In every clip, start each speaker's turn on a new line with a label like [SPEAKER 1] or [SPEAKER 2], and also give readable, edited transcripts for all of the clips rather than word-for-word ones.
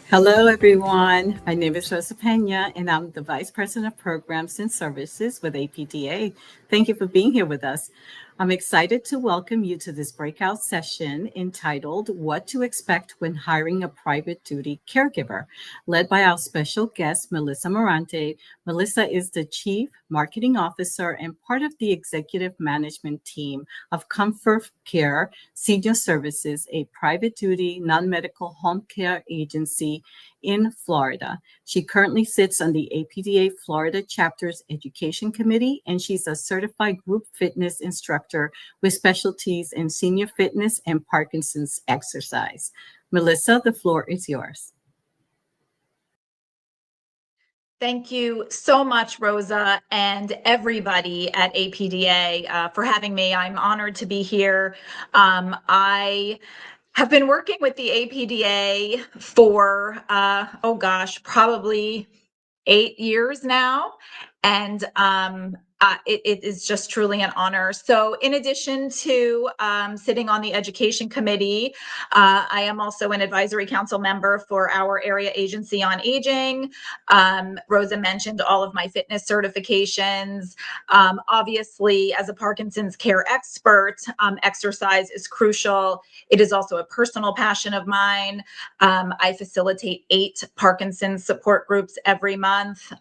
[SPEAKER 1] Hello, everyone. My name is Rosa Pena, and I'm the Vice President of Programs and Services with APDA. Thank you for being here with us. I'm excited to welcome you to this breakout session entitled What to Expect When Hiring a Private Duty Caregiver, led by our special guest, Melissa Morante. Melissa is the Chief Marketing Officer and part of the executive management team of ComForCare Senior Services, a private duty non-medical home care agency in Florida. She currently sits on the APDA Florida Chapter's Education Committee, and she's a certified group fitness instructor with specialties in senior fitness and Parkinson's exercise. Melissa, the floor is yours.
[SPEAKER 2] Thank you so much, Rosa, and everybody at APDA for having me. I'm honored to be here. I have been working with the APDA for, probably 8 years now. And it is just truly an honor. So in addition to sitting on the education committee, I am also an advisory council member for our area agency on aging. Rosa mentioned all of my fitness certifications. Obviously, as a Parkinson's care expert, exercise is crucial. It is also a personal passion of mine. I facilitate 8 Parkinson's support groups every month,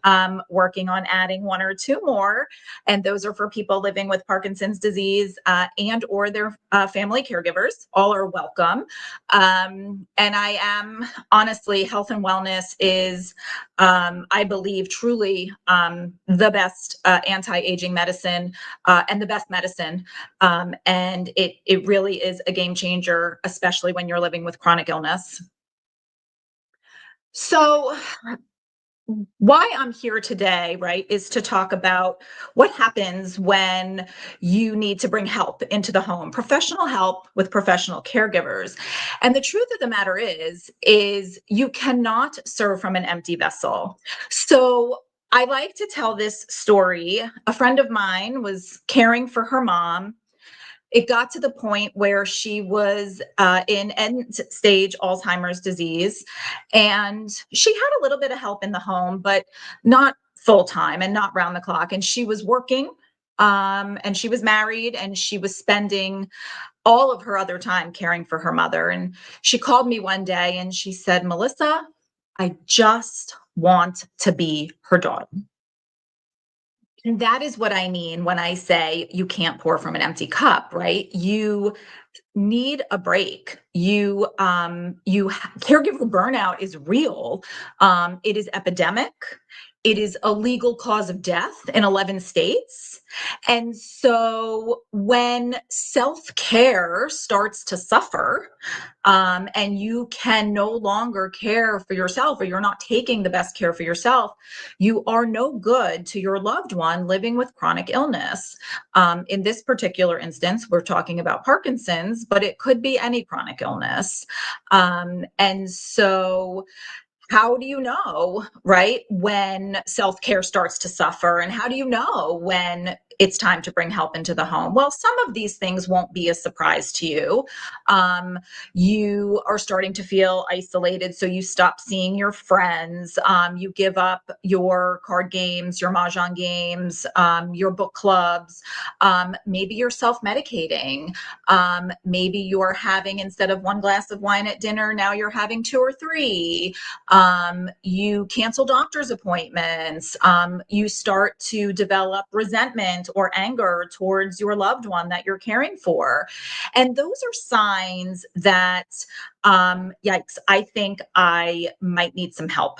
[SPEAKER 2] working on adding 1 or 2 more. And those are for people living with Parkinson's disease and or their family caregivers. All are welcome. And I am, honestly, health and wellness is, I believe, truly the best anti-aging medicine and the best medicine. And it really is a game changer, especially when you're living with chronic illness. So why I'm here today, right, is to talk about what happens when you need to bring help into the home, professional help with professional caregivers. And the truth of the matter is you cannot serve from an empty vessel. So I like to tell this story. A friend of mine was caring for her mom. It got to the point where she was in end-stage Alzheimer's disease, and she had a little bit of help in the home, but not full-time and not round the clock. And she was working, and she was married, and she was spending all of her other time caring for her mother. And she called me one day and she said, "Melissa, I just want to be her daughter." And that is what I mean when I say you can't pour from an empty cup, right? You need a break. Caregiver burnout is real. It is epidemic. It is a legal cause of death in 11 states. And so when self-care starts to suffer, and you can no longer care for yourself, or you're not taking the best care for yourself, you are no good to your loved one living with chronic illness. In this particular instance, we're talking about Parkinson's, but it could be any chronic illness. And so how do you know, right, when self-care starts to suffer? And how do you know when it's time to bring help into the home? Well, some of these things won't be a surprise to you. You are starting to feel isolated, so you stop seeing your friends. You give up your card games, your mahjong games, your book clubs. Maybe you're self-medicating. Maybe you're having, instead of 1 glass of wine at dinner, now you're having 2 or 3. You cancel doctor's appointments. You start to develop resentment or anger towards your loved one that you're caring for. And those are signs that, yikes, I think I might need some help.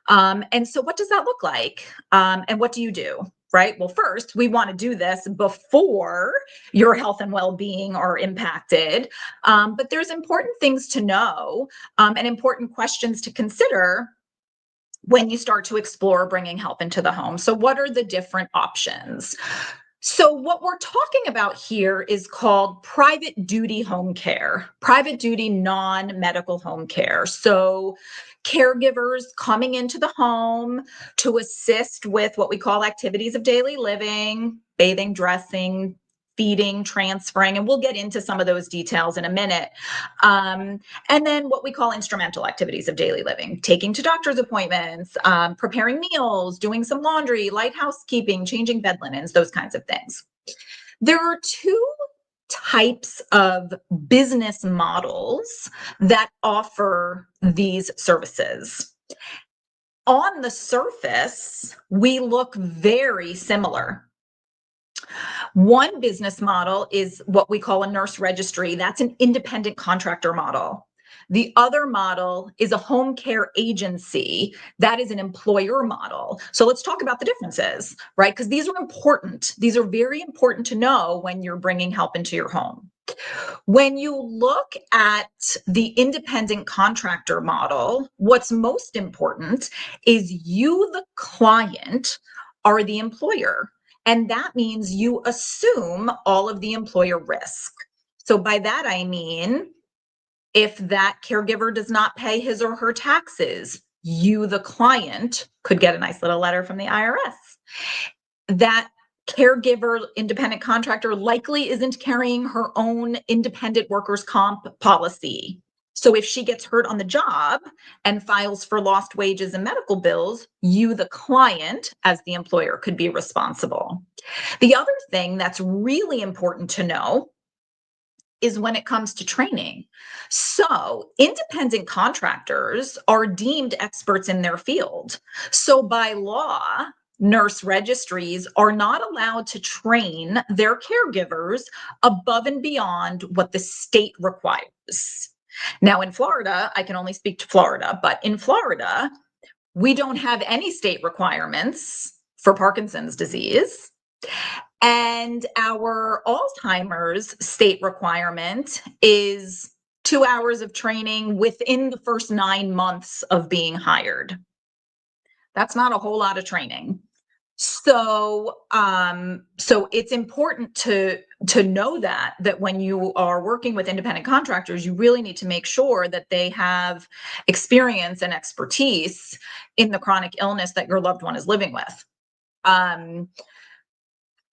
[SPEAKER 2] And so what does that look like? And what do you do? Right? Well, first, we want to do this before your health and well-being are impacted. But there's important things to know and important questions to consider when you start to explore bringing help into the home. So what are the different options? So what we're talking about here is called private duty home care, private duty non-medical home care. So caregivers coming into the home to assist with what we call activities of daily living, bathing, dressing, feeding, transferring, and we'll get into some of those details in a minute. And then what we call instrumental activities of daily living, taking to doctor's appointments, preparing meals, doing some laundry, light housekeeping, changing bed linens, those kinds of things. There are two types of business models that offer these services. On the surface, we look very similar. One business model is what we call a nurse registry. That's an independent contractor model. The other model is a home care agency. That is an employer model. So let's talk about the differences, right? Because these are important. These are very important to know when you're bringing help into your home. When you look at the independent contractor model, what's most important is you, the client, are the employer. And that means you assume all of the employer risk. So by that, I mean, if that caregiver does not pay his or her taxes, you, the client, could get a nice little letter from the IRS. That caregiver independent contractor likely isn't carrying her own independent workers' comp policy. So if she gets hurt on the job and files for lost wages and medical bills, you, the client, as the employer, could be responsible. The other thing that's really important to know is when it comes to training. So independent contractors are deemed experts in their field. So by law, nurse registries are not allowed to train their caregivers above and beyond what the state requires. Now in Florida, I can only speak to Florida, but in Florida, we don't have any state requirements for Parkinson's disease. And our Alzheimer's state requirement is 2 hours of training within the first 9 months of being hired. That's not a whole lot of training. So it's important to know that when you are working with independent contractors, you really need to make sure that they have experience and expertise in the chronic illness that your loved one is living with.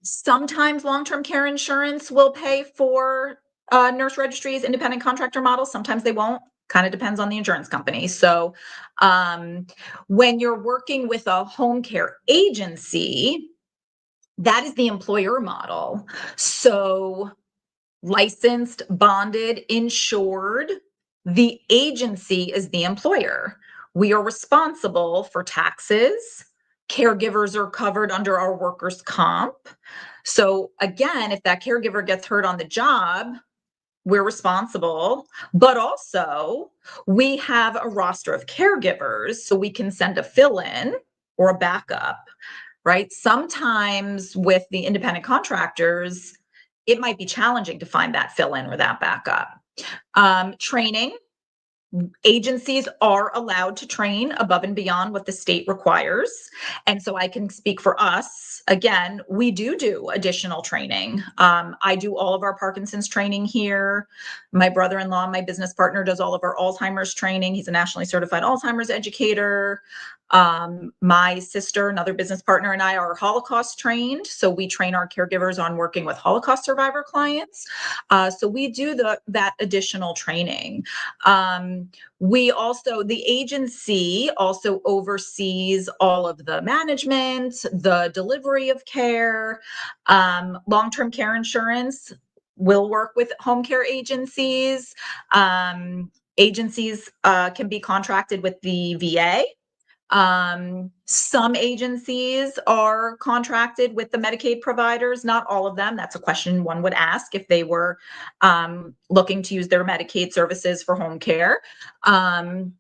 [SPEAKER 2] Sometimes long-term care insurance will pay for nurse registries, independent contractor models. Sometimes they won't. Kind of depends on the insurance company. So when you're working with a home care agency, that is the employer model. So licensed, bonded, insured, the agency is the employer. We are responsible for taxes. Caregivers are covered under our workers' comp. So again, if that caregiver gets hurt on the job, we're responsible, but also we have a roster of caregivers, so we can send a fill-in or a backup, right? Sometimes with the independent contractors, it might be challenging to find that fill-in or that backup. Training. Agencies are allowed to train above and beyond what the state requires. And so I can speak for us. Again, we do additional training. I do all of our Parkinson's training here. My brother-in-law, my business partner, does all of our Alzheimer's training. He's a nationally certified Alzheimer's educator. My sister, another business partner, and I are Holocaust trained. So we train our caregivers on working with Holocaust survivor clients. So we do that additional training. The agency also oversees all of the management, the delivery of care. Long-term care insurance will work with home care agencies. Agencies can be contracted with the VA. Some agencies are contracted with the Medicaid providers, not all of them. That's a question one would ask if they were looking to use their Medicaid services for home care. And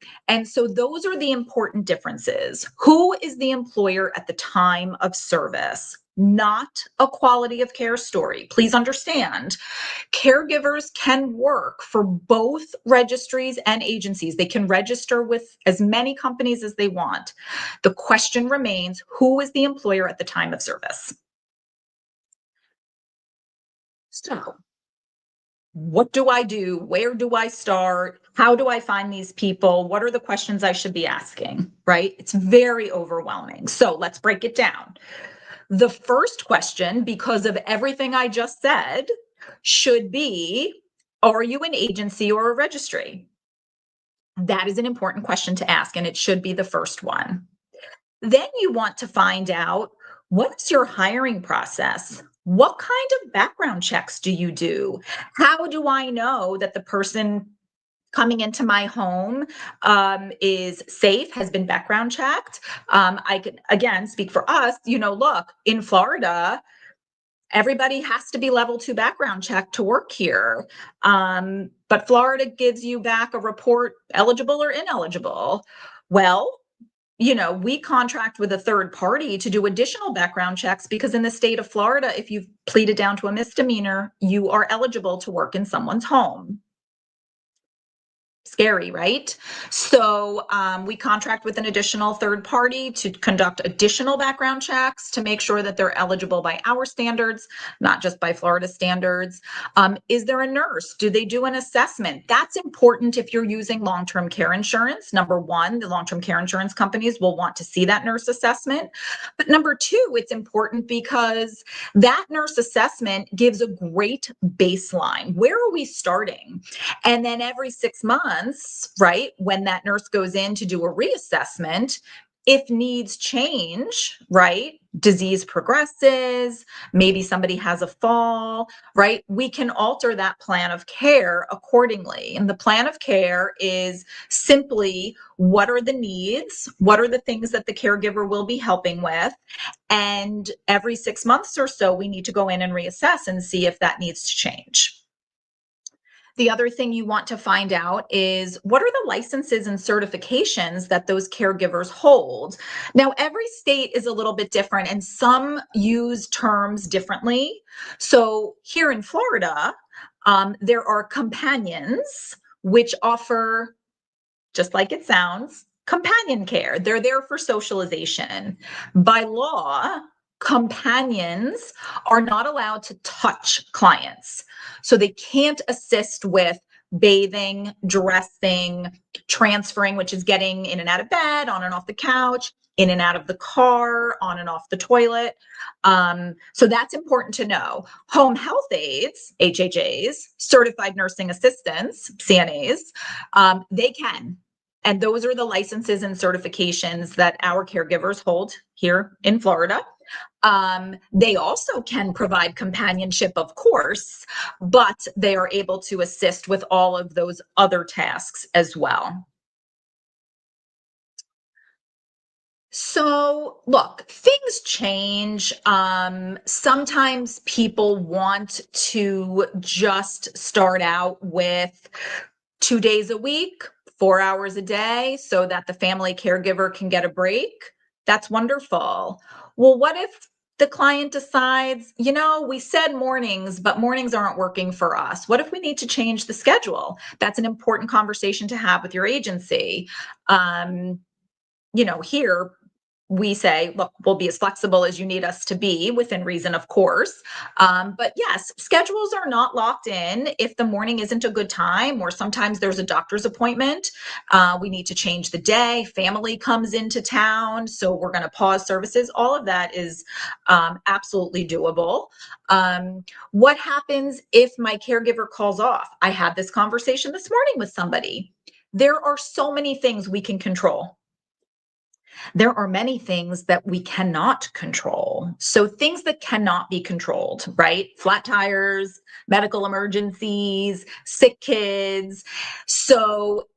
[SPEAKER 2] so those are the important differences. Who is the employer at the time of service? Not a quality of care story. Please understand, caregivers can work for both registries and agencies. They can register with as many companies as they want. The question remains, who is the employer at the time of service? So, what do I do? Where do I start? How do I find these people? What are the questions I should be asking, right? It's very overwhelming. So let's break it down. The first question, because of everything I just said, should be, are you an agency or a registry? That is an important question to ask, and it should be the first one. Then you want to find out, what is your hiring process? What kind of background checks do you do? How do I know that the person coming into my home is safe, has been background checked? I can, again, speak for us. Look, in Florida, everybody has to be level 2 background check to work here. But Florida gives you back a report, eligible or ineligible. Well, we contract with a third party to do additional background checks, because in the state of Florida, if you've pleaded down to a misdemeanor, you are eligible to work in someone's home. Scary, right? So we contract with an additional third party to conduct additional background checks to make sure that they're eligible by our standards, not just by Florida standards. Is there a nurse? Do they do an assessment? That's important if you're using long-term care insurance. Number one, the long-term care insurance companies will want to see that nurse assessment. But number two, it's important because that nurse assessment gives a great baseline. Where are we starting? And then every 6 months, right, when that nurse goes in to do a reassessment, if needs change, right, disease progresses, maybe somebody has a fall, right, we can alter that plan of care accordingly. And the plan of care is simply, what are the needs? What are the things that the caregiver will be helping with? And every 6 months or so, we need to go in and reassess and see if that needs to change. The other thing you want to find out is, what are the licenses and certifications that those caregivers hold? Now, every state is a little bit different, and some use terms differently. So here in Florida, there are companions, which offer, just like it sounds, companion care. They're there for socialization. By law, companions are not allowed to touch clients. So they can't assist with bathing, dressing, transferring, which is getting in and out of bed, on and off the couch, in and out of the car, on and off the toilet. So that's important to know. Home health aides, HHAs, certified nursing assistants, CNAs, they can. And those are the licenses and certifications that our caregivers hold here in Florida. They also can provide companionship, of course, but they are able to assist with all of those other tasks as well. So look, things change. Sometimes people want to just start out with 2 days a week, 4 hours a day, so that the family caregiver can get a break. That's wonderful. Well, what if the client decides, we said mornings, but mornings aren't working for us? What if we need to change the schedule? That's an important conversation to have with your agency. Here we say, look, we'll be as flexible as you need us to be, within reason, of course. But yes, schedules are not locked in. If the morning isn't a good time, or sometimes there's a doctor's appointment, we need to change the day, family comes into town, so we're going to pause services. All of that is absolutely doable. What happens if my caregiver calls off? I had this conversation this morning with somebody. There are so many things we can control. There are many things that we cannot control. So things that cannot be controlled, right? Flat tires, medical emergencies, sick kids. So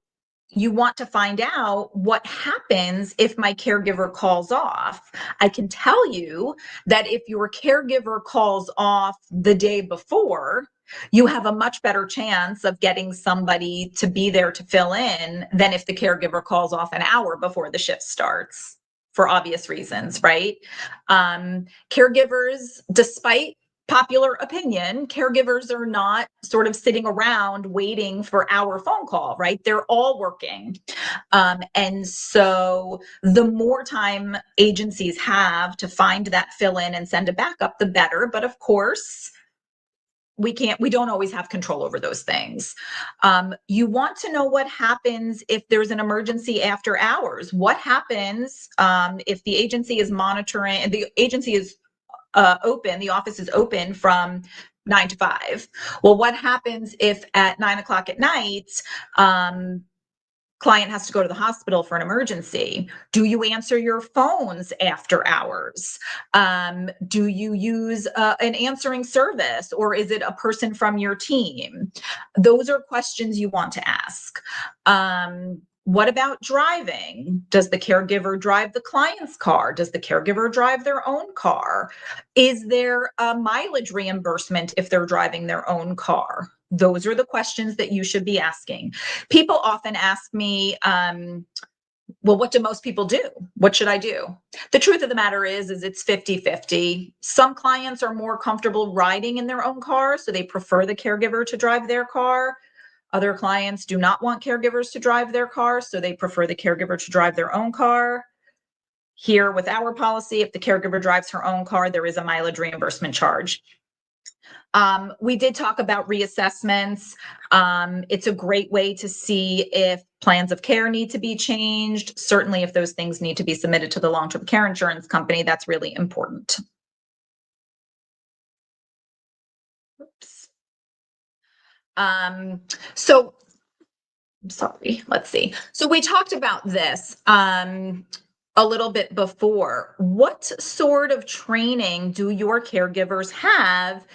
[SPEAKER 2] you want to find out, what happens if my caregiver calls off? I can tell you that if your caregiver calls off the day before, you have a much better chance of getting somebody to be there to fill in than if the caregiver calls off an hour before the shift starts, for obvious reasons, right? Caregivers, despite popular opinion, caregivers are not sort of sitting around waiting for our phone call, right? They're all working. And so the more time agencies have to find that fill in and send a backup, the better. But of course, we don't always have control over those things. You want to know what happens if there's an emergency after hours. What happens if the agency is monitoring, and the agency is open, the office is open from 9 to 5. Well, what happens if at 9 o'clock at night, client has to go to the hospital for an emergency? Do you answer your phones after hours? Do you use an answering service, or is it a person from your team? Those are questions you want to ask. What about driving? Does the caregiver drive the client's car? Does the caregiver drive their own car? Is there a mileage reimbursement if they're driving their own car? Those are the questions that you should be asking. People often ask me, well, what do most people do? What should I do? The truth of the matter is it's 50-50. Some clients are more comfortable riding in their own car, so they prefer the caregiver to drive their car. Other clients do not want caregivers to drive their car, so they prefer the caregiver to drive their own car. Here with our policy, if the caregiver drives her own car, there is a mileage reimbursement charge. We did talk about reassessments. It's a great way to see if plans of care need to be changed. Certainly, if those things need to be submitted to the long-term care insurance company, that's really important. Oops. So let's see. So we talked about this a little bit before. What sort of training do your caregivers have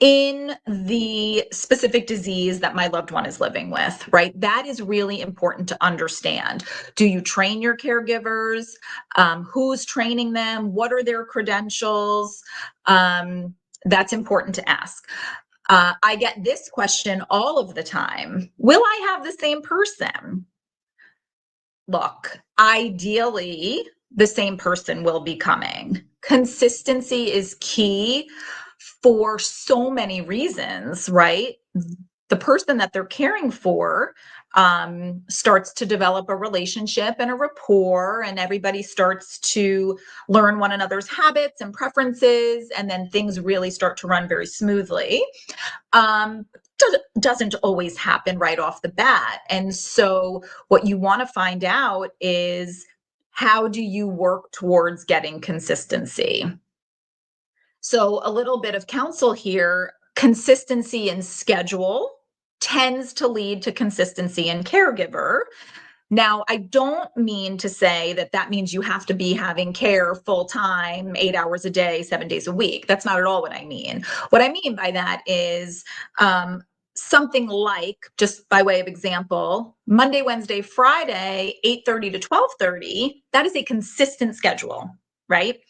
[SPEAKER 2] in the specific disease that my loved one is living with, right? That is really important to understand. Do you train your caregivers? Who's training them? What are their credentials? That's important to ask. I get this question all of the time. Will I have the same person? Look, ideally, the same person will be coming. Consistency is key for so many reasons, right? The person that they're caring for starts to develop a relationship and a rapport, and everybody starts to learn one another's habits and preferences, and then things really start to run very smoothly. Doesn't always happen right off the bat. And so what you want to find out is, how do you work towards getting consistency? So a little bit of counsel here: consistency in schedule tends to lead to consistency in caregiver. Now, I don't mean to say that that means you have to be having care full time, 8 hours a day, 7 days a week. That's not at all what I mean. What I mean by that is something like, just by way of example, Monday, Wednesday, Friday, 8:30 to 12:30, that is a consistent schedule, right?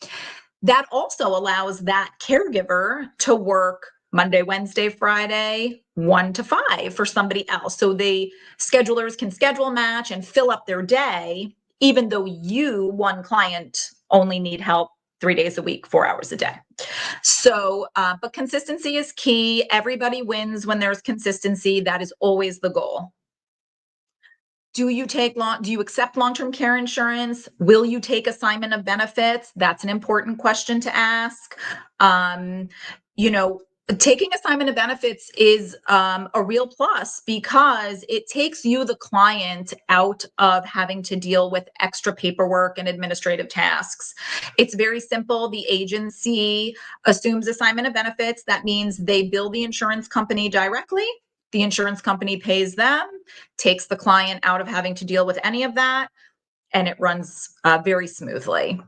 [SPEAKER 2] That also allows that caregiver to work Monday, Wednesday, Friday, 1 to 5 for somebody else. So the schedulers can schedule match and fill up their day, even though you, one client, only need help 3 days a week, 4 hours a day. So, but consistency is key. Everybody wins when there's consistency. That is always the goal. Do you accept long-term care insurance? Will you take assignment of benefits? That's an important question to ask. Taking assignment of benefits is a real plus, because it takes you, the client, out of having to deal with extra paperwork and administrative tasks. It's very simple. The agency assumes assignment of benefits. That means they bill the insurance company directly. The insurance company pays them, takes the client out of having to deal with any of that, and it runs very smoothly.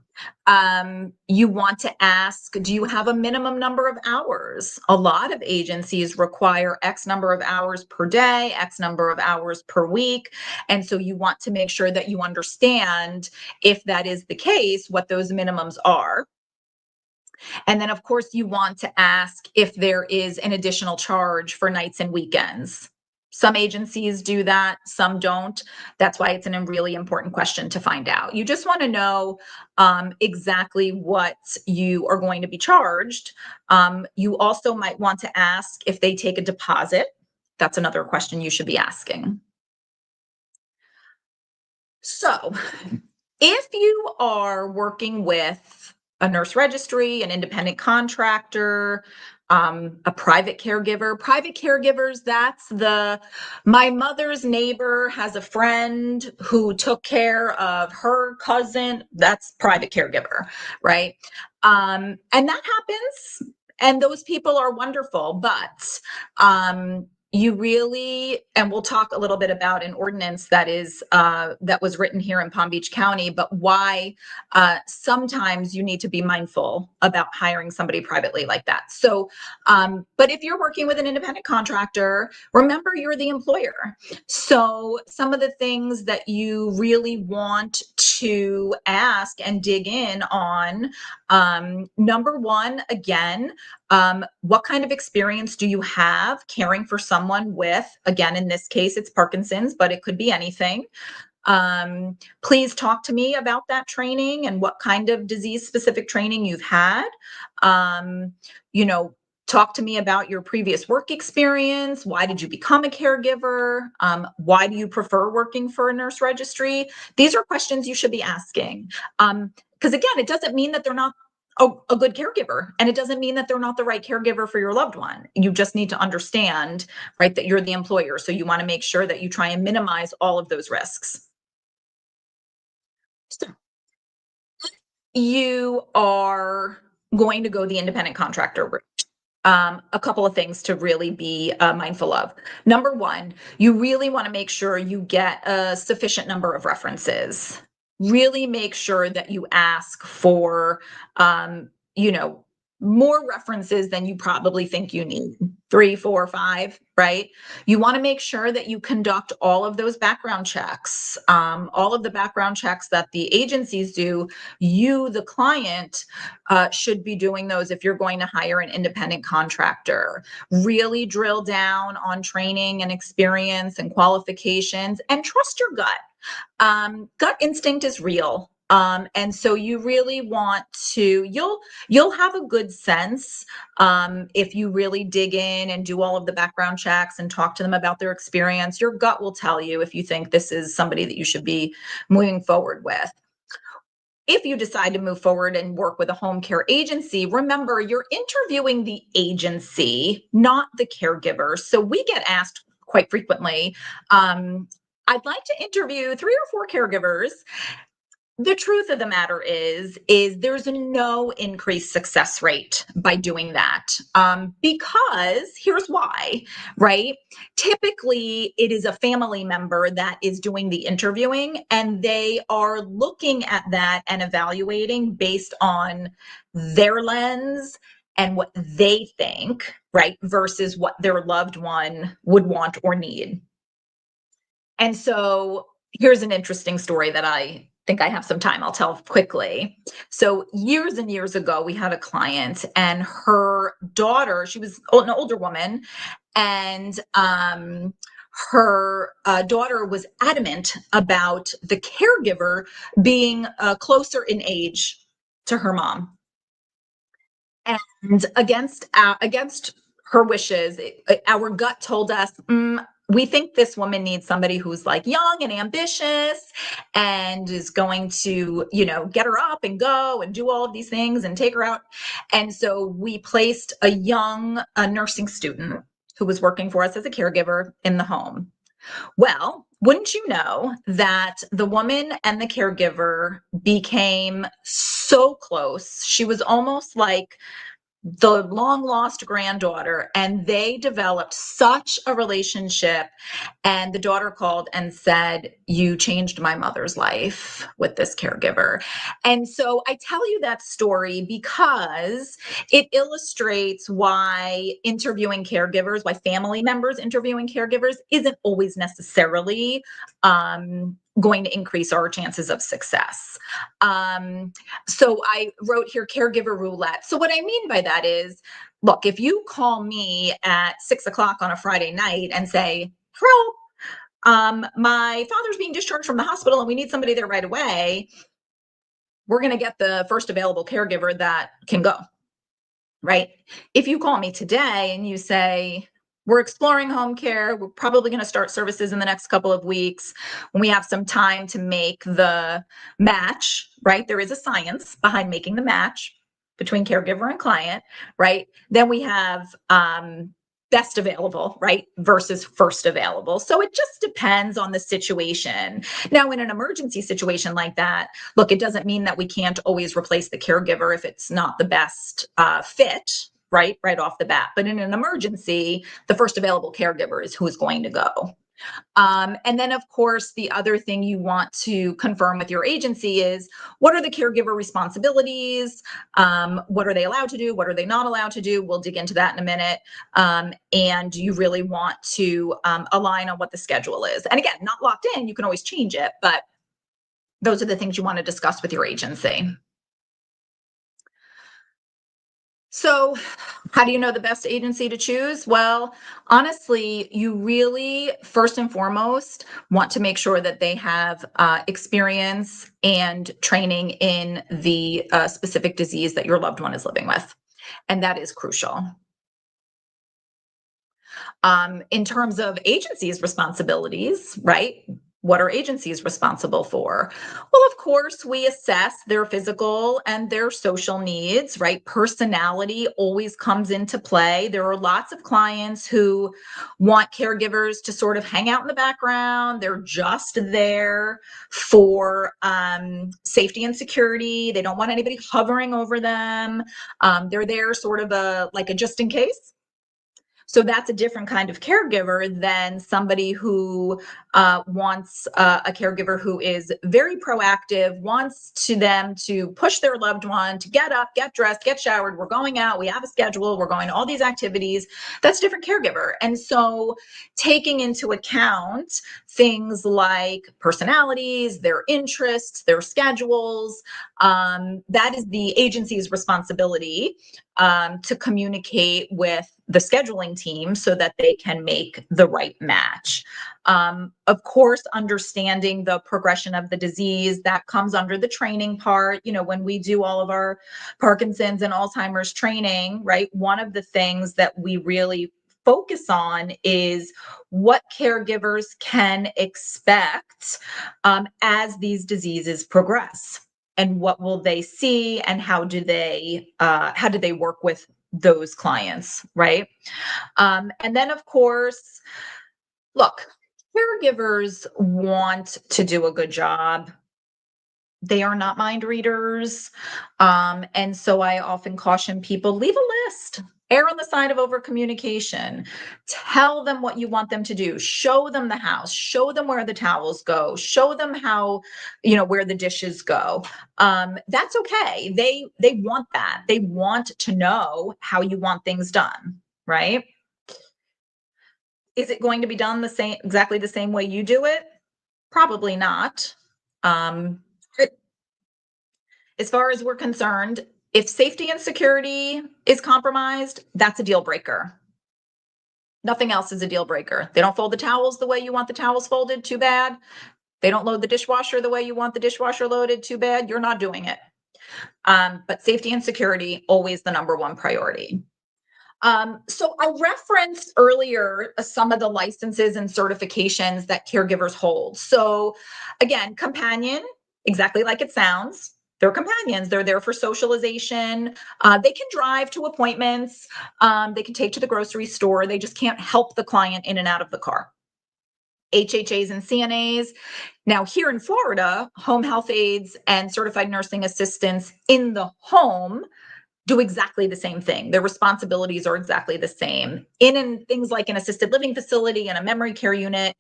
[SPEAKER 2] You want to ask, do you have a minimum number of hours? A lot of agencies require X number of hours per day, X number of hours per week. And so you want to make sure that you understand, if that is the case, what those minimums are. And then, of course, you want to ask if there is an additional charge for nights and weekends. Some agencies do that, some don't. That's why it's a really important question to find out. You just want to know exactly what you are going to be charged. You also might want to ask if they take a deposit. That's another question you should be asking. So, if you are working with a nurse registry, an independent contractor, a private caregiver. Private caregivers, that's my mother's neighbor has a friend who took care of her cousin. That's private caregiver, right? And that happens. And those people are wonderful, but you really, and we'll talk a little bit about an ordinance that was written here in Palm Beach County, but why sometimes you need to be mindful about hiring somebody privately like that. So, but if you're working with an independent contractor, remember you're the employer. So some of the things that you really want to ask and dig in on, number one, again, what kind of experience do you have caring for someone with, again, in this case, it's Parkinson's, but it could be anything. Please talk to me about that training and what kind of disease specific training you've had. Talk to me about your previous work experience. Why did you become a caregiver? Why do you prefer working for a nurse registry? These are questions you should be asking. Because again, it doesn't mean that they're not a good caregiver, and it doesn't mean that they're not the right caregiver for your loved one. You just need to understand, right, that you're the employer. So you want to make sure that you try and minimize all of those risks. So you are going to go the independent contractor route. A couple of things to really be mindful of. Number one, you really want to make sure you get a sufficient number of references. Really make sure that you ask for, more references than you probably think you need. 3, 4, 5, right? You want to make sure that you conduct all of those background checks, all of the background checks that the agencies do. You, the client, should be doing those if you're going to hire an independent contractor. Really drill down on training and experience and qualifications, and trust your gut. Gut instinct is real. And so you really want to, you'll have a good sense if you really dig in and do all of the background checks and talk to them about their experience. Your gut will tell you if you think this is somebody that you should be moving forward with. If you decide to move forward and work with a home care agency, remember you're interviewing the agency, not the caregiver. So we get asked quite frequently, I'd like to interview 3 or 4 caregivers. The truth of the matter is there's no increased success rate by doing that. Because here's why, right? Typically, it is a family member that is doing the interviewing, and they are looking at that and evaluating based on their lens and what they think, right? Versus what their loved one would want or need. And so here's an interesting story that I think I have some time. I'll tell quickly. So years and years ago, we had a client, and her daughter, she was an older woman, and her daughter was adamant about the caregiver being closer in age to her mom. And against her wishes, our gut told us, we think this woman needs somebody who's like young and ambitious and is going to, get her up and go and do all of these things and take her out. And so we placed a young nursing student who was working for us as a caregiver in the home. Well, wouldn't you know that the woman and the caregiver became so close? She was almost like the long lost granddaughter, and they developed such a relationship. And the daughter called and said, "You changed my mother's life with this caregiver." And so I tell you that story because it illustrates why interviewing caregivers, why family members interviewing caregivers isn't always necessarily going to increase our chances of success. So I wrote here caregiver roulette. So what I mean by that is, look, if you call me at 6:00 on a Friday night and say, "Help, my father's being discharged from the hospital and we need somebody there right away," we're going to get the first available caregiver that can go, right? If you call me today and you say, "We're exploring home care. We're probably going to start services in the next couple of weeks when we have some time to make the match," right? There is a science behind making the match between caregiver and client, right? Then we have best available, right, versus first available. So it just depends on the situation. Now, in an emergency situation like that, look, it doesn't mean that we can't always replace the caregiver if it's not the best fit, right off the bat. But in an emergency, the first available caregiver is who's going to go. And then, of course, the other thing you want to confirm with your agency is, what are the caregiver responsibilities? What are they allowed to do? What are they not allowed to do? We'll dig into that in a minute. And you really want to align on what the schedule is. And again, not locked in, you can always change it, but those are the things you want to discuss with your agency. So how do you know the best agency to choose? Well, honestly, you really, first and foremost, want to make sure that they have experience and training in the specific disease that your loved one is living with. And that is crucial. In terms of agencies' responsibilities, right? What are agencies responsible for? Well, of course, we assess their physical and their social needs, right? Personality always comes into play. There are lots of clients who want caregivers to sort of hang out in the background. They're just there for safety and security. They don't want anybody hovering over them. They're there sort of like a just in case. So that's a different kind of caregiver than somebody who wants a caregiver who is very proactive, wants them to push their loved one to get up, get dressed, get showered. We're going out. We have a schedule. We're going to all these activities. That's a different caregiver. And so taking into account things like personalities, their interests, their schedules, that is the agency's responsibility to communicate with the scheduling team so that they can make the right match. Of course, understanding the progression of the disease, that comes under the training part. You know, when we do all of our Parkinson's and Alzheimer's training, right, one of the things that we really focus on is what caregivers can expect as these diseases progress, and what will they see, and how do they work with those clients, right? And then, of course, look, caregivers want to do a good job. They are not mind readers. And so I often caution people, leave a list. Err on the side of over communication. Tell them what you want them to do. Show them the house. Show them where the towels go. Show them how, where the dishes go. That's okay. They want that. They want to know how you want things done, right? Is it going to be done exactly the same way you do it? Probably not. As far as we're concerned, if safety and security is compromised, that's a deal breaker. Nothing else is a deal breaker. They don't fold the towels the way you want the towels folded, too bad. They don't load the dishwasher the way you want the dishwasher loaded, too bad. You're not doing it. But safety and security, always the number one priority. So I referenced earlier some of the licenses and certifications that caregivers hold. So again, companion, exactly like it sounds. They're companions. They're there for socialization. They can drive to appointments. They can take to the grocery store. They just can't help the client in and out of the car. HHAs and CNAs. Now, here in Florida, home health aides and certified nursing assistants in the home do exactly the same thing. Their responsibilities are exactly the same. In things like an assisted living facility and a memory care unit,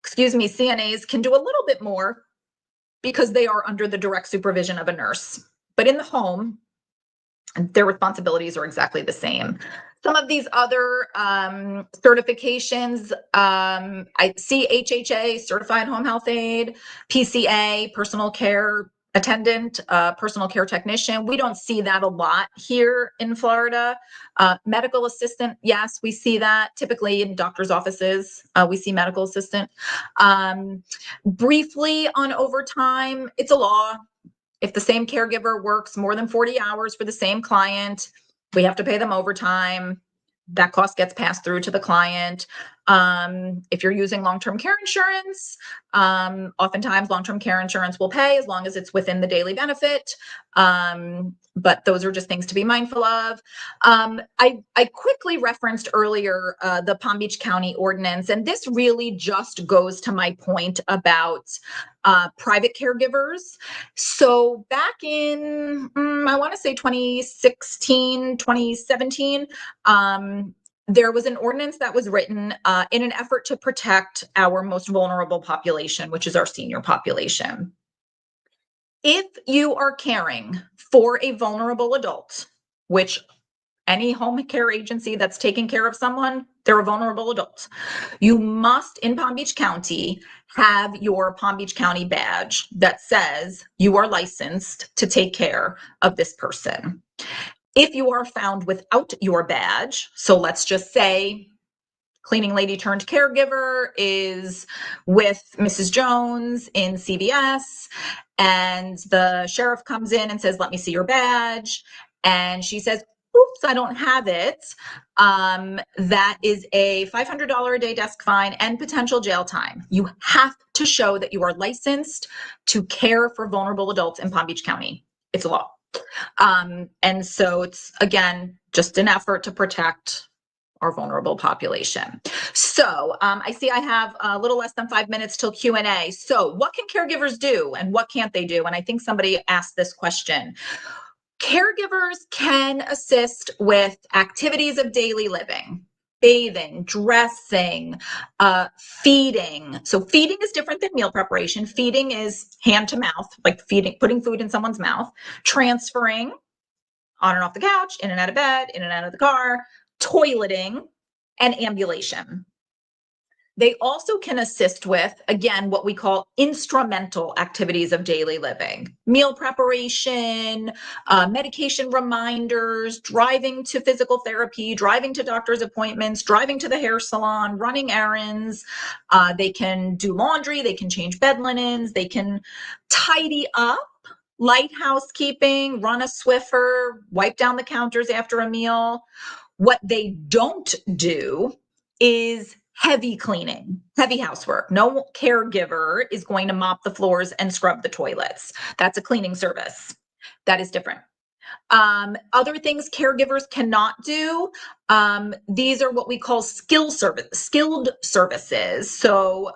[SPEAKER 2] CNAs can do a little bit more because they are under the direct supervision of a nurse. But in the home, their responsibilities are exactly the same. Some of these other certifications, I see HHA, Certified Home Health Aide, PCA, Personal Care Attendant, Personal Care Technician. We don't see that a lot here in Florida. Medical Assistant, yes, we see that typically in doctor's offices. We see medical assistant. Briefly on overtime, it's a law. If the same caregiver works more than 40 hours for the same client, we have to pay them overtime. That cost gets passed through to the client. If you're using long-term care insurance, oftentimes long-term care insurance will pay as long as it's within the daily benefit. But those are just things to be mindful of. I quickly referenced earlier the Palm Beach County ordinance, and this really just goes to my point about private caregivers. So back in, I want to say 2016, 2017, there was an ordinance that was written in an effort to protect our most vulnerable population, which is our senior population. If you are caring for a vulnerable adult, which any home care agency that's taking care of someone, they're a vulnerable adult, you must, in Palm Beach County, have your Palm Beach County badge that says you are licensed to take care of this person. If you are found without your badge, so let's just say cleaning lady turned caregiver is with Mrs. Jones in CVS, and the sheriff comes in and says, let me see your badge. And she says, oops, I don't have it. That is a $500 a day desk fine and potential jail time. You have to show that you are licensed to care for vulnerable adults in Palm Beach County. It's a law. And so it's, again, just an effort to protect our vulnerable population. So I see I have a little less than 5 minutes till Q&A. So what can caregivers do and what can't they do? And I think somebody asked this question. Caregivers can assist with activities of daily living, bathing, dressing, feeding. So feeding is different than meal preparation. Feeding is hand to mouth, like feeding, putting food in someone's mouth, transferring on and off the couch, in and out of bed, in and out of the car, toileting, and ambulation. They also can assist with, again, what we call instrumental activities of daily living, meal preparation, medication reminders, driving to physical therapy, driving to doctor's appointments, driving to the hair salon, running errands. They can do laundry, they can change bed linens, they can tidy up, light housekeeping, run a Swiffer, wipe down the counters after a meal. What they don't do is heavy cleaning, heavy housework. No caregiver is going to mop the floors and scrub the toilets. That's a cleaning service. That is different. Other things caregivers cannot do, these are what we call skilled services. So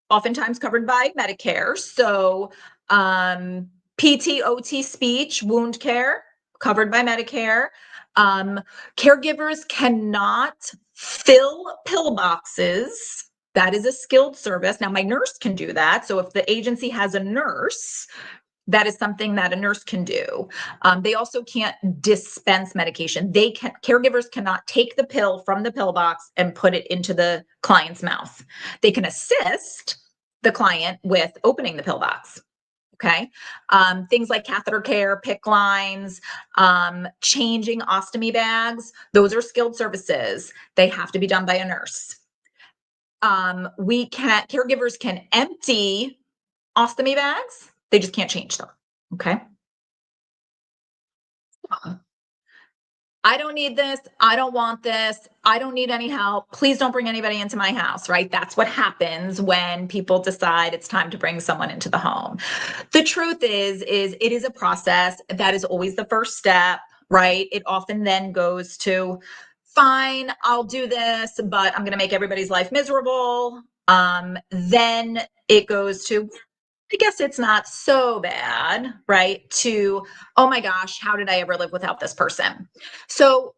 [SPEAKER 2] oftentimes covered by Medicare. So PT, OT, speech, wound care, covered by Medicare. Caregivers cannot fill pill boxes. That is a skilled service. Now, my nurse can do that. So if the agency has a nurse, that is something that a nurse can do. They also can't dispense medication. Caregivers cannot take the pill from the pill box and put it into the client's mouth. They can assist the client with opening the pill box. Okay. Things like catheter care, PICC lines, changing ostomy bags, those are skilled services. They have to be done by a nurse. Caregivers can empty ostomy bags. They just can't change them. Okay. I don't need this. I don't want this. I don't need any help. Please don't bring anybody into my house, right? That's what happens when people decide it's time to bring someone into the home. The truth is it is a process. That is always the first step, right? It often then goes to, fine, I'll do this, but I'm going to make everybody's life miserable. Then it goes to, I guess it's not so bad, right? To, oh my gosh, how did I ever live without this person? So,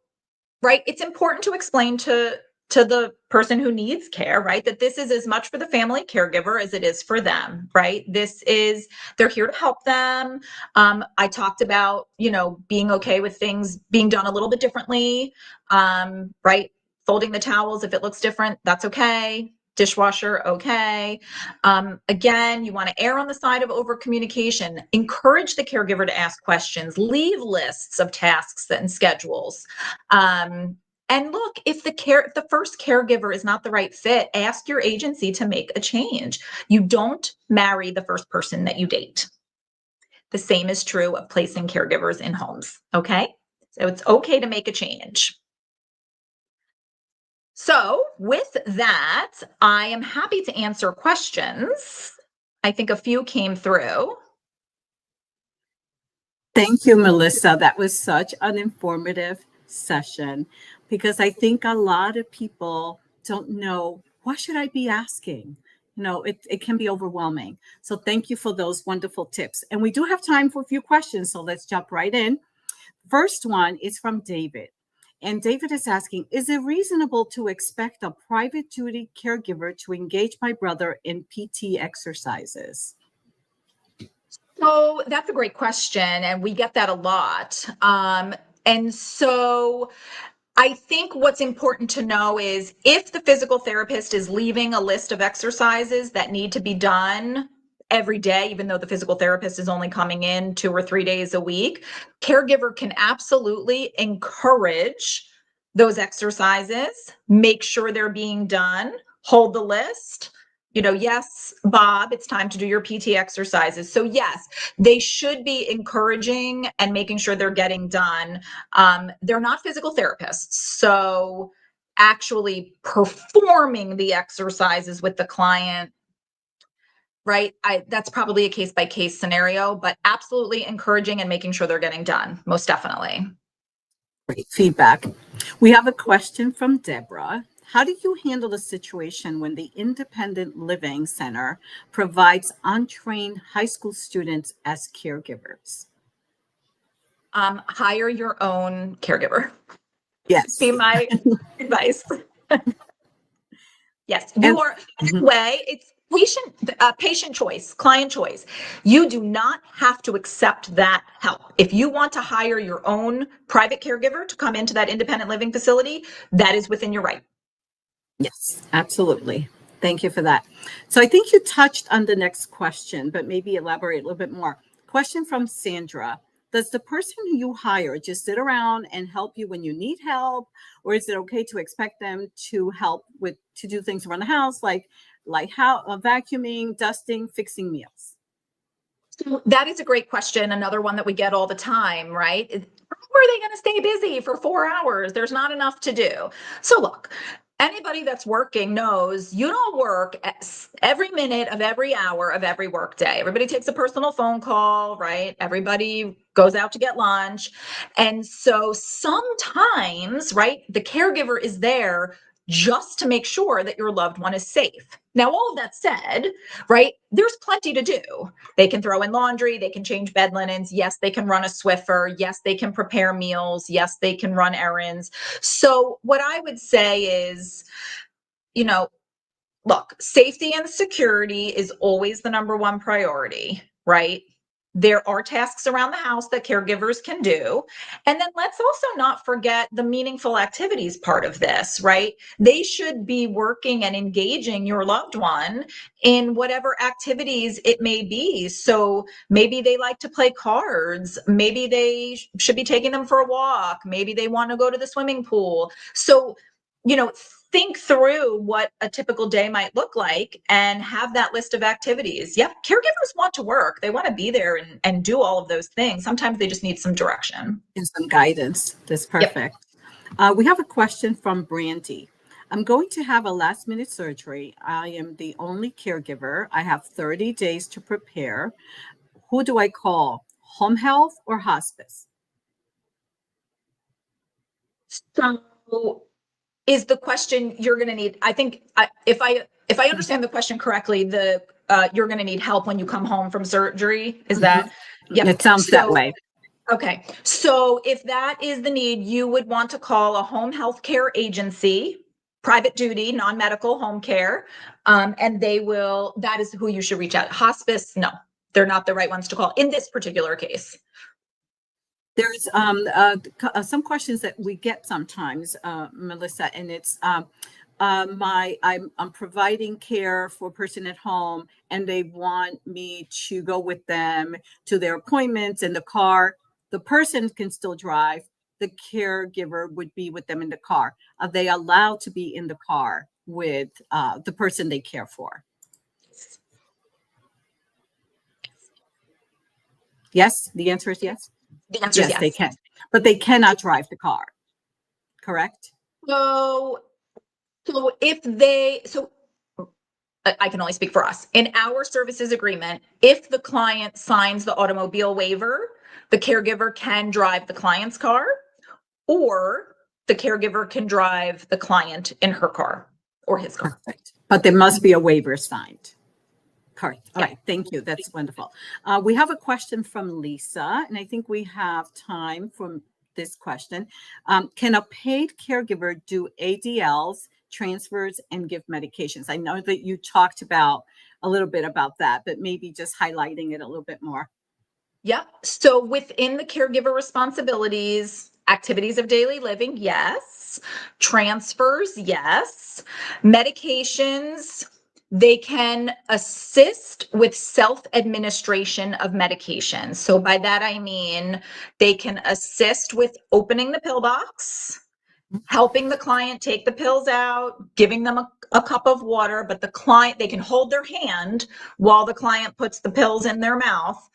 [SPEAKER 2] right, it's important to explain to the person who needs care, right, that this is as much for the family caregiver as it is for them, right? They're here to help them. I talked about, being okay with things being done a little bit differently, right? Folding the towels, if it looks different, that's okay. Dishwasher, okay. Again, you want to err on the side of over communication. Encourage the caregiver to ask questions. Leave lists of tasks and schedules. And look, if the first caregiver is not the right fit, ask your agency to make a change. You don't marry the first person that you date. The same is true of placing caregivers in homes. Okay, so it's okay to make a change. So with that, I am happy to answer questions. I think a few came through.
[SPEAKER 1] Thank you, Melissa. That was such an informative session because I think a lot of people don't know what should I be asking. It can be overwhelming. So thank you for those wonderful tips. And we do have time for a few questions. So let's jump right in. First one is from David. And David is asking, is it reasonable to expect a private duty caregiver to engage my brother in PT exercises?
[SPEAKER 2] So that's a great question, and we get that a lot. And so I think what's important to know is if the physical therapist is leaving a list of exercises that need to be done every day, even though the physical therapist is only coming in 2 or 3 days a week, caregiver can absolutely encourage those exercises, make sure they're being done, hold the list. Yes, Bob, it's time to do your PT exercises. So yes, they should be encouraging and making sure they're getting done. They're not physical therapists, so actually performing the exercises with the client, right? That's probably a case by case scenario, but absolutely encouraging and making sure they're getting done, most definitely.
[SPEAKER 1] Great feedback. We have a question from Deborah. How do you handle the situation when the Independent Living Center provides untrained high school students as caregivers?
[SPEAKER 2] Hire your own caregiver.
[SPEAKER 1] Yes.
[SPEAKER 2] Be my advice. Yes, it's patient choice, client choice. You do not have to accept that help. If you want to hire your own private caregiver to come into that independent living facility, that is within your right.
[SPEAKER 1] Yes, absolutely. Thank you for that. So I think you touched on the next question, but maybe elaborate a little bit more. Question from Sandra. Does the person who you hire just sit around and help you when you need help? Or is it okay to expect them to help to do things around the house, like vacuuming, dusting, fixing meals?
[SPEAKER 2] So that is a great question. Another one that we get all the time, right? How are they going to stay busy for 4 hours? There's not enough to do. So look, anybody that's working knows you don't work every minute of every hour of every work day. Everybody takes a personal phone call, right? Everybody goes out to get lunch. And so sometimes, right, the caregiver is there just to make sure that your loved one is safe. Now, all of that said, right, there's plenty to do. They can throw in laundry, they can change bed linens. Yes, they can run a Swiffer. Yes, they can prepare meals. Yes, they can run errands. So what I would say is, look, safety and security is always the number one priority, right? There are tasks around the house that caregivers can do. And then let's also not forget the meaningful activities part of this, right? They should be working and engaging your loved one in whatever activities it may be. So maybe they like to play cards. Maybe they should be taking them for a walk. Maybe they want to go to the swimming pool. So, think through what a typical day might look like and have that list of activities. Yep, caregivers want to work. They want to be there and do all of those things. Sometimes they just need some direction.
[SPEAKER 1] And some guidance. That's perfect. Yep. We have a question from Brandy. I'm going to have a last minute surgery. I am the only caregiver. I have 30 days to prepare. Who do I call? Home health or hospice?
[SPEAKER 2] So is the question you're going to need, I think if I understand the question correctly, you're going to need help when you come home from surgery. Is that?
[SPEAKER 1] Yeah. It sounds that way.
[SPEAKER 2] Okay. So if that is the need, you would want to call a home health care agency, private duty, non-medical home care. And that is who you should reach out. Hospice, no, they're not the right ones to call in this particular case.
[SPEAKER 1] There's some questions that we get sometimes, Melissa, and it's I'm providing care for a person at home, and they want me to go with them to their appointments in the car. The person can still drive. The caregiver would be with them in the car. Are they allowed to be in the car with the person they care for? Yes, the answer is yes.
[SPEAKER 2] The answer is yes.
[SPEAKER 1] They can, but they cannot drive the car, correct?
[SPEAKER 2] So So I can only speak for us. In our services agreement, if the client signs the automobile waiver, the caregiver can drive the client's car, or the caregiver can drive the client in her car or his car.
[SPEAKER 1] Perfect. But there must be a waiver signed. Correct. All
[SPEAKER 2] Yeah.
[SPEAKER 1] right. Thank you. That's wonderful. We have a question from Lisa, and I think we have time for this question. Can a paid caregiver do ADLs, transfers, and give medications? I know that you talked about a little bit about that, but maybe just highlighting it a little bit more.
[SPEAKER 2] Yep. So within the caregiver responsibilities, activities of daily living, yes. Transfers, yes. Medications, they can assist with self-administration of medication. So by that I mean they can assist with opening the pill box, helping the client take the pills out, giving them a cup of water, but the client, they can hold their hand while the client puts the pills in their mouth.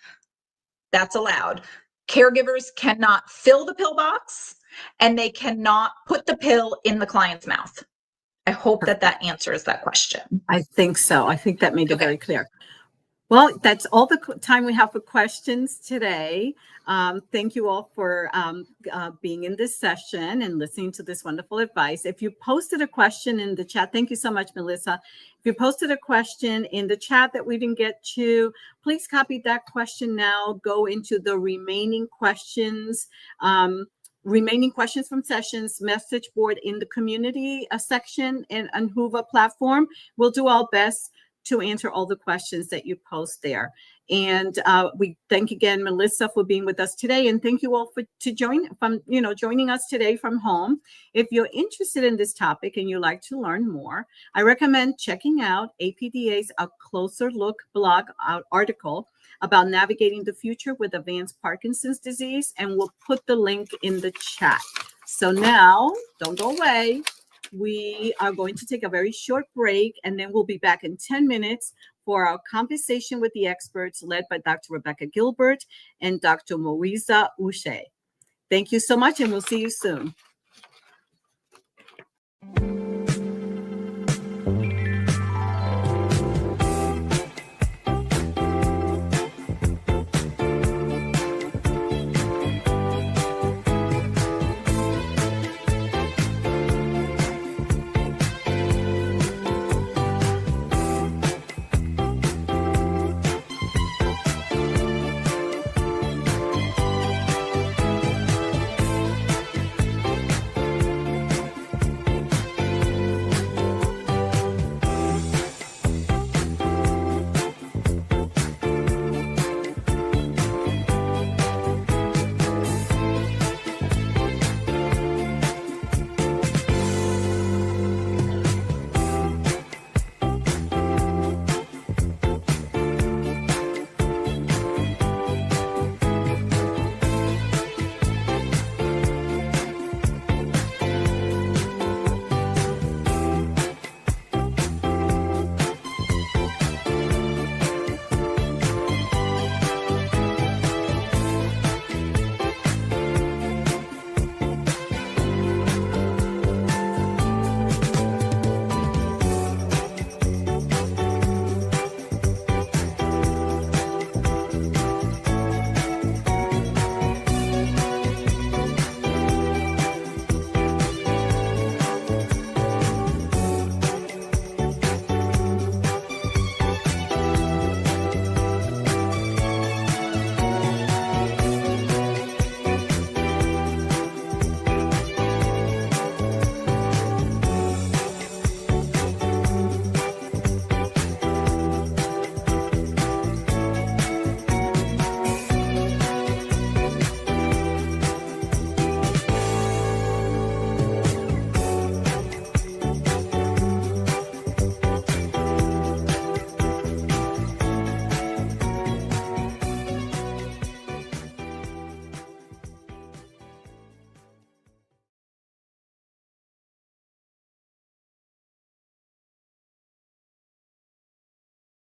[SPEAKER 2] That's allowed. Caregivers cannot fill the pill box, and they cannot put the pill in the client's mouth. I hope that answers that question.
[SPEAKER 1] I think so. I think that made it very clear. Well, that's all the time we have for questions today. Thank you all for being in this session and listening to this wonderful advice. If you posted a question in the chat, thank you so much, Melissa. If you posted a question in the chat that we didn't get to, please copy that question now. Go into the remaining questions from sessions message board in the community section on Whova platform. We'll do our best to answer all the questions that you post there. And we thank again Melissa for being with us today, and thank you all for joining us today from home. If you're interested in this topic and you'd like to learn more, I recommend checking out APDA's A Closer Look blog article about navigating the future with advanced Parkinson's disease, and we'll put the link in the chat. So now, don't go away. We are going to take a very short break, and then we'll be back in 10 minutes for our conversation with the experts led by Dr. Rebecca Gilbert and Dr. Moiza Uche. Thank you so much, and we'll see you soon.